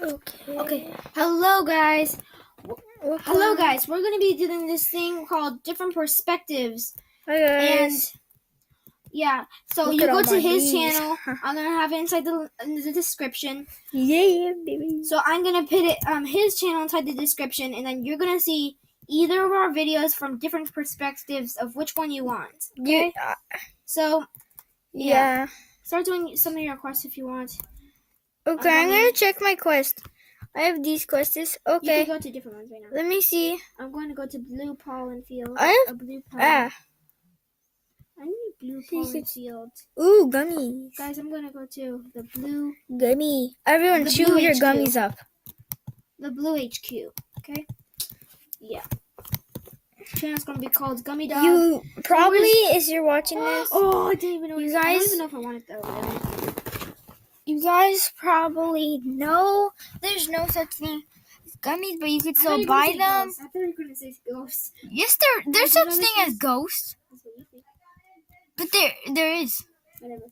Okay. Hello, guys. Hello, guys. We're going to be doing this thing called Different Perspectives. Hi guys. And, yeah. So Look you at go all to my his bees. channel. I'm going to have it in the description. Yeah, baby. So I'm going to put it his channel inside the description. And then you're going to see either of our videos from different perspectives of which one you want. Okay? So, Yeah. start doing some of your quests if you want. Okay, I'm gonna check my quest. I have these quests. You Okay. can go to different ones right now. Let me see. I'm going to go to Blue Pollen Field. I have a blue pollen. ah. I need blue pollen field. Ooh, gummies. Guys, I'm gonna go to the blue. Gummy. Everyone, The chew blue your HQ. gummies up. The blue HQ. Okay. Yeah. Channel's gonna be called Gummy Dog. You probably, as you're watching this, Oh, I didn't even know. You I don't guys- even know if I want it though. you guys probably know there's no such thing as gummies, but you could still buy them. I thought you were gonna say ghosts. Yes, there's such thing as ghosts, That's what you think. but there is. Whatever.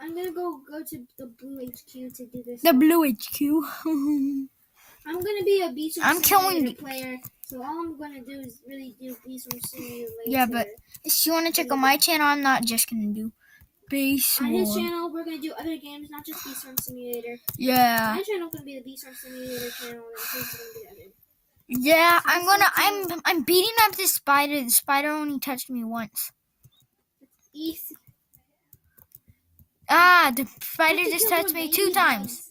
I'm gonna go to the blue HQ to do this. The blue HQ. I'm gonna be a Beast I'm killing player, so all I'm gonna do is really do Beast Simulator. Yeah, but if you want to check out my channel, I'm not just gonna do Beast on his War. channel, we're gonna do other games, not just Beast Simulator. Yeah. My channel's gonna be the Beast Simulator channel, and his is gonna be the other. Yeah, I'm beating up this spider. The spider only touched me once. East. The spider just touched me 2 times.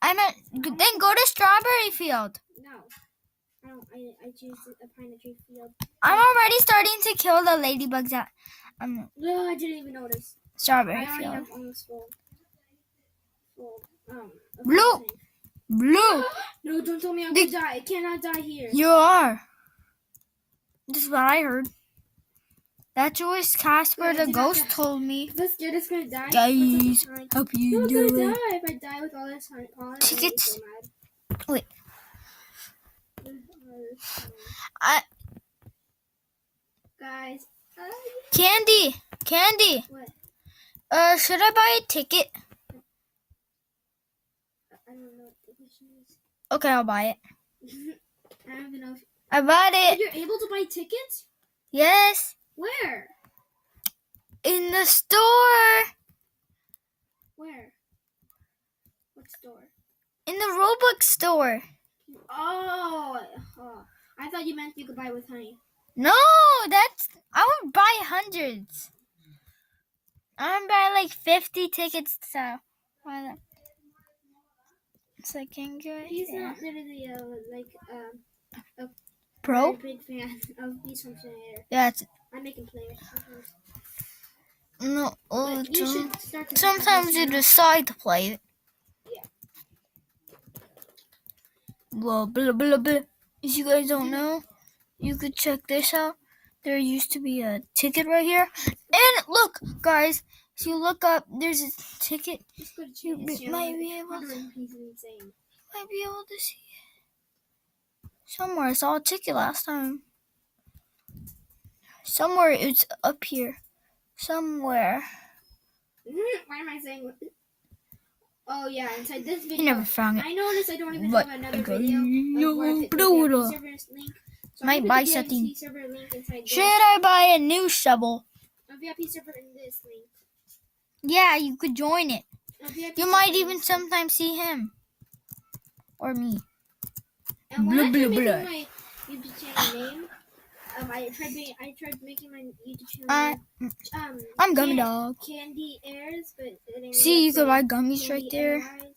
Then go to Strawberry Field. No. I choose a pine tree field. I'm already starting to kill the ladybugs at No, I didn't even notice. Strawberry I already Field. have almost full. Blue. Blue. No, don't tell me I'm gonna die. I cannot die here. You are. This is what I heard. That's what Casper the ghost told me. This kid is gonna die. Guys, hope you do I'm gonna it. die if I die with all this pollen. Tickets. So mad. Wait. Guys. Candy. What? Should I buy a ticket? I don't know what the question is. Okay, I'll buy it. I don't even know if I bought it. you're able to buy tickets? Yes. Where? In the store. Where? What store? In the Roblox store. Oh, I thought you meant you could buy with honey. No, I would buy hundreds. I'm buy like 50 tickets to buy that. So I can go. He's not literally a Pro? very big fan of Beast Simulator. Yeah, I make him play it sometimes. no. But you should start to Sometimes you decide to play it. Yeah. Blah blah blah blah. If you guys don't know, you could check this out. There used to be a ticket right here, and look, guys. If you look up, there's a ticket. You might be able to see it somewhere. I saw a ticket last time. Somewhere it's up here. Somewhere. Why am I saying? Oh yeah, inside this video. You never found it. I noticed I don't even But have another I go, video. "Yo, Of where I put the Pluto." VIP server's link. So Might I'm buy gonna put the something. VIP server link inside this. Should I buy a new shovel? A VIP server in this link. Yeah, you could join it. A VIP You might server in even this sometimes see him. Or me. link. And when Blah, I blah, tried blah. making my YouTube channel name, I tried making my YouTube channel name. I'm Gummy Dog. Candy Airs, but it ain't See, you really could buy Candy gummies right there. Airwise.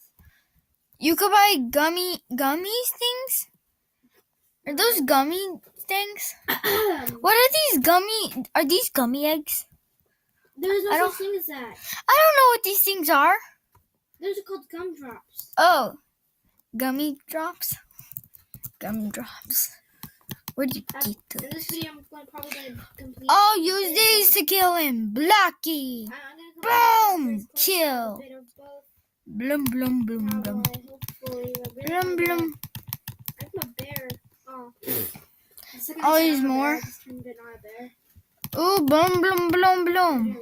You could buy gummies things? Are those gummy things? What are these are these gummy eggs? There's I no don't- such thing as that. I don't know what these things are. Those are called gumdrops. Oh, gummy drops? Gummy drops. Where'd you get In those? this video, I'm probably going to complete. I'll use these to kill him. Blackie. Boom! Kill. Blum, blum, blum, blum. Blum, blum. I'm a bear. Oh. I'll use more. Ooh, blum, blum, blum, blum.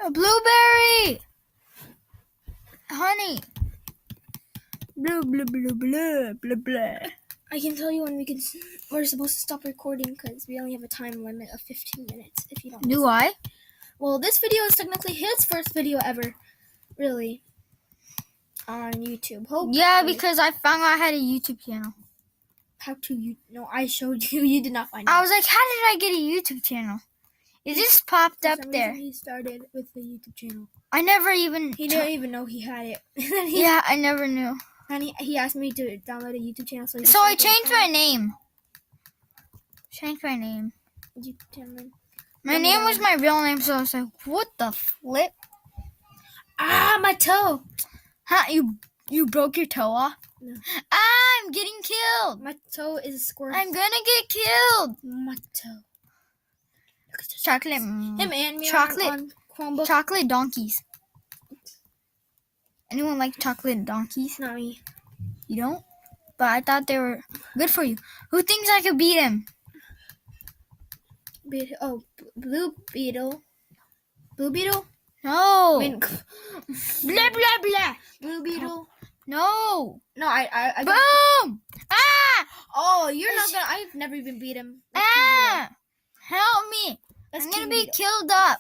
A blueberry. honey. Blah blah blah blah blah blah. I can tell you when we're supposed to stop recording because we only have a time limit of 15 minutes. If you don't. Do I? Well, this video is technically his first video ever, really, on YouTube. Hopefully. Yeah, because I found out I had a YouTube channel. How to you? No, I showed you. You did not find out. I was like, how did I get a YouTube channel? It just popped up there. He started with the YouTube channel. I never even. He didn't even know he had it. Yeah, I never knew. And he asked me to download a YouTube channel. So I changed my name. YouTube channel. My name was my real name, so I was like, what the flip? Ah, my toe. Huh? You broke your toe off? No. Ah, I'm getting killed. My toe is a squirt. I'm gonna get killed. My toe. Chocolate. Him and me chocolate. on Chromebook. Chocolate donkeys. Anyone like chocolate donkeys? Not me. You don't? But I thought they were good for you. Who thinks I could beat him? Blue Beetle. Blue Beetle? No. I mean, Blah blah blah. Blue Beetle. No. No, I Boom! Ah! Oh, you're not gonna. I've never even beat him. Ah! Help me! That's I'm gonna King be Beetle. killed up.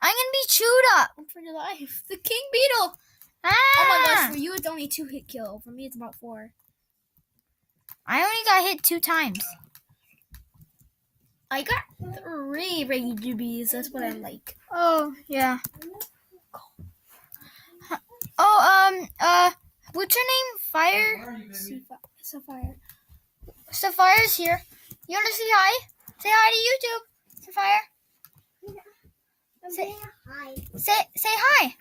I'm gonna be chewed up. For your life, the King Beetle. Ah! Oh my gosh, for you it's only 2 hit kill. For me it's about 4. I only got hit 2 times. I got 3 regular That's what I like. Oh yeah. Oh what's your name? Fire. Sapphire. Sapphire's here. You wanna say hi? Say hi to YouTube. Sapphire. Say hi. Say hi.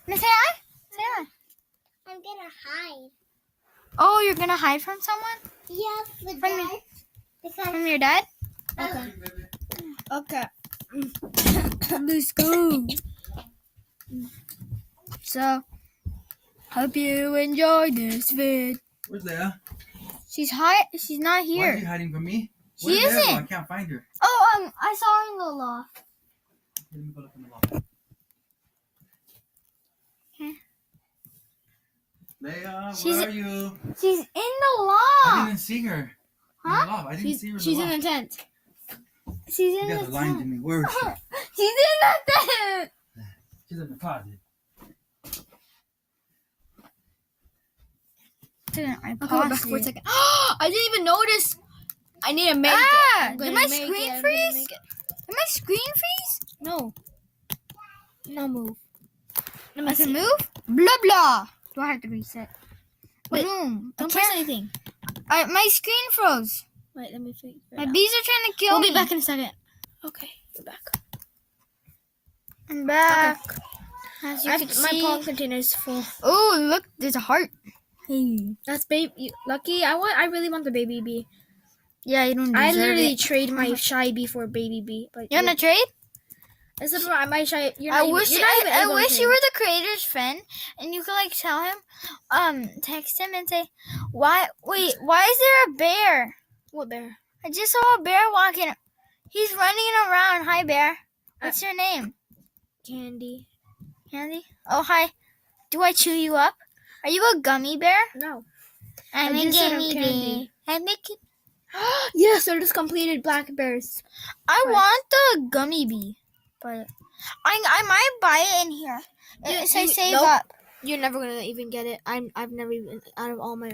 Wanna say hi? Say hi. I'm gonna hide. Oh, you're gonna hide from someone? Yes, From because From your dad? Okay. Okay. Let's go. So, hope you enjoy this vid. Where's Leia? She's not Why is she here. hiding from me? She Where's Leia go? isn't. I can't find her. Oh, I saw her in the loft. Let me go look in the loft. Okay. Leia, She's- where are you? She's in the I loft. didn't see her. Huh? In the loft. I didn't see her in the She's in loft. the tent. She's You in guys the are lying to me. Where is she? She's in the tent. She's in the closet. I I'll come back for a second. I didn't even notice. I need to make it. I'm Did gonna my make screen it. I'm gonna freeze? make it. Did my screen freeze? No. No move. Let I me can see. move? Blah blah. Do I have to reset? Wait, Boom. Don't I press can't. anything. My screen froze. Wait, let me figure it My out. bees are trying to kill We'll me. be back in a second. Okay, you're back. I'm back. As you can My see. palm container is full. Oh, look, there's a heart. Hey. That's baby. Lucky. I really want the baby bee. Yeah, you don't deserve I literally it. trade my shy bee for a baby bee. But You wanna trade? This is why my shy. I wish you were the creator's friend and you could like tell him, text him and say, why is there a bear? What bear? I just saw a bear walking. He's running around. Hi, bear. What's your name? Candy. Candy? Oh, hi. Do I chew you up? Are you a gummy bear? No. I'm I a just said I'm gummy candy. bear. I'm making. Yes, they're just completed black bears. I Right. want the gummy bee, but I might buy it in here. It says save nope. up. You're never gonna even get it. I've never even out of all my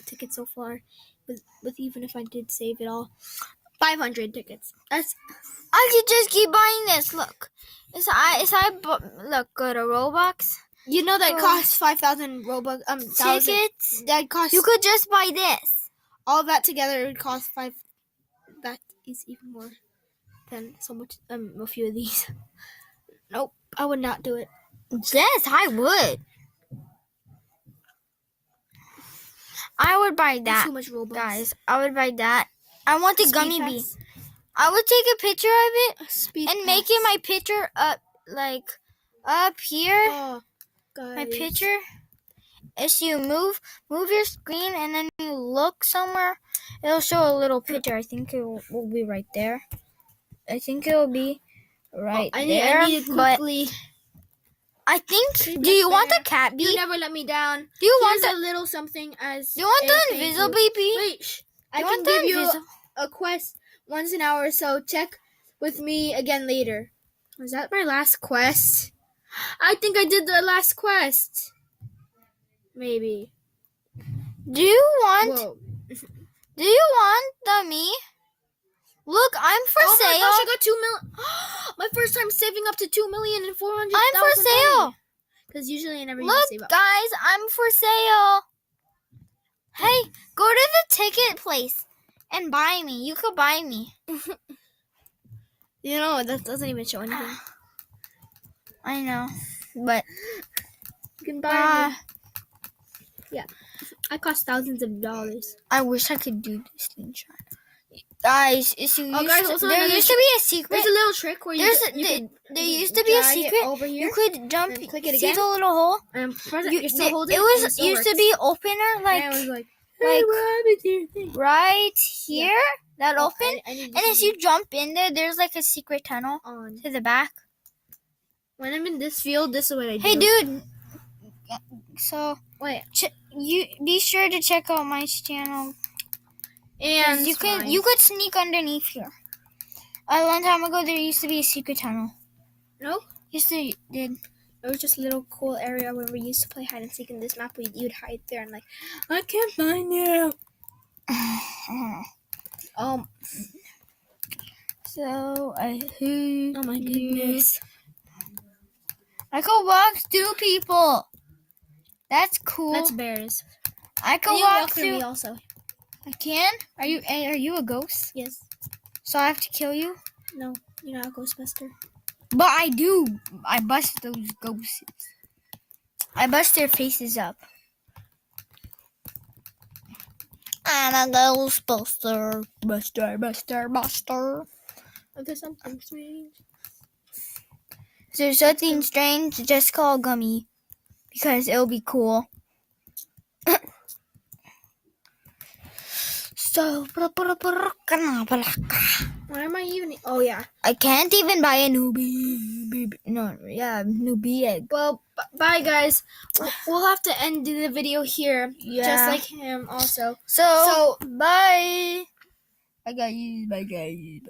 tickets so far, with even if I did save it all, 500 tickets. That's I could just keep buying this. Look, look, go to Robux you know that costs 5,000 Robux. tickets. That costs You could just buy this. all that together. It would cost 5. That is even more than so much. A few of these. Nope, I would not do it. Yes, I would. I would buy That's that, too much Robux, guys. I would buy that. I want the Speed gummy pass. bee. I would take a picture of it Speed and make it my picture up here. Oh, guys. My picture. As you move your screen and then you look somewhere, it'll show a little picture. I think it will be right there. I think it will be right I there. need to But quickly. I think. See, Do you right want there. the cat bee? You never let me down. Do you want Here's the? a little something as. Do you want a the thank invisible you. bee? Wait, I You can want the give you invisible? a quest once an hour, so check with me again later. Was that my last quest? I think I did the last quest. Maybe. Do you want? Whoa. Do you want the me? Look, I'm for Oh sale. my gosh, I got 2 million. My first time saving up to 2,400,000. I'm for sale. Because usually I never even Look, save up. guys, I'm for sale. Hey, go to the ticket place and buy me. You could buy me. You know, that doesn't even show anything. I know, but You can buy me. Yeah. I cost thousands of dollars. I wish I could do this screenshot. Guys, Also there another used to be a secret. There's a little trick where There used to be a drag it secret over here. You could jump. and click it See again. the little hole? Press it. You, You're still holding it and was still used to works. be opener And I was like what happened to your thing? right here. That Oh, open. I need And as you jump in there, there's like a secret tunnel on. to the back. When I'm in this field, this is what I do. Hey, dude. So Wait. you be sure to check out my channel. And You could sneak underneath here. A long time ago, there used to be a secret tunnel. No? Did. It was just a little cool area where we used to play hide and seek in this map. You'd hide there and I can't find you. So I heard. Oh my goodness. I could walk through people. That's cool. That's bears. I could Can you walk walk through through. me also? I can. Are you a ghost? Yes. So I have to kill you? No, you're not a Ghostbuster. But I do. I bust those ghosts. I bust their faces up. I'm a Ghostbuster. Buster. There's something strange. There's something strange, just call Gummy. Because it'll be cool. So, Why am I even? Oh yeah. I can't even buy a newbie. Newbie egg. Well, bye guys. We'll have to end the video here. Yeah. Just like him also. So bye. Bye guys.